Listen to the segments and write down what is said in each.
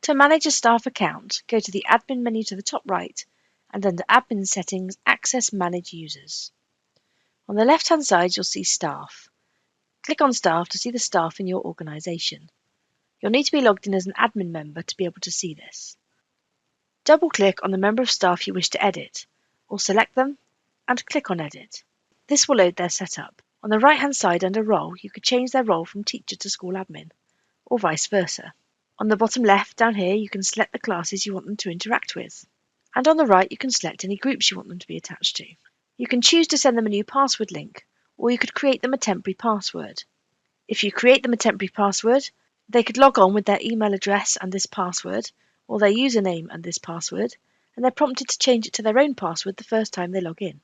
To manage a staff account, go to the Admin menu to the top right and under Admin Settings, access Manage Users. On the left-hand side, you'll see Staff. Click on Staff to see the staff in your organisation. You'll need to be logged in as an admin member to be able to see this. Double-click on the member of staff you wish to edit, or select them and click on Edit. This will load their setup. On the right-hand side under Role, you could change their role from teacher to school admin, or vice versa. On the bottom left down here, you can select the classes you want them to interact with. And on the right, you can select any groups you want them to be attached to. You can choose to send them a new password link, or you could create them a temporary password. If you create them a temporary password, they could log on with their email address and this password, or their username and this password, and they're prompted to change it to their own password the first time they log in.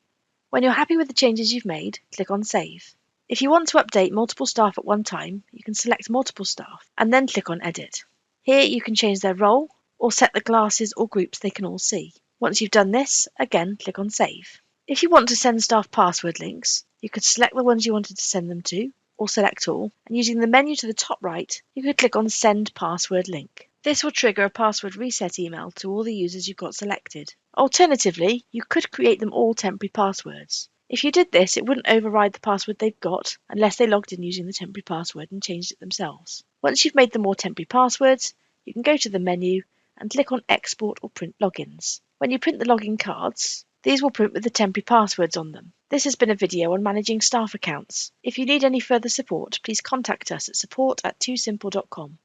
When you're happy with the changes you've made, click on Save. If you want to update multiple staff at one time, you can select Multiple Staff and then click on Edit. Here you can change their role or set the classes or groups they can all see. Once you've done this, again click on Save. If you want to send staff password links, you could select the ones you wanted to send them to, or select all, and using the menu to the top right, you could click on Send Password Link. This will trigger a password reset email to all the users you've got selected. Alternatively, you could create them all temporary passwords. If you did this, it wouldn't override the password they've got unless they logged in using the temporary password and changed it themselves. Once you've made them all temporary passwords, you can go to the menu and click on Export or Print Logins. When you print the login cards, these will print with the temporary passwords on them. This has been a video on managing staff accounts. If you need any further support, please contact us at support@twosimple.com.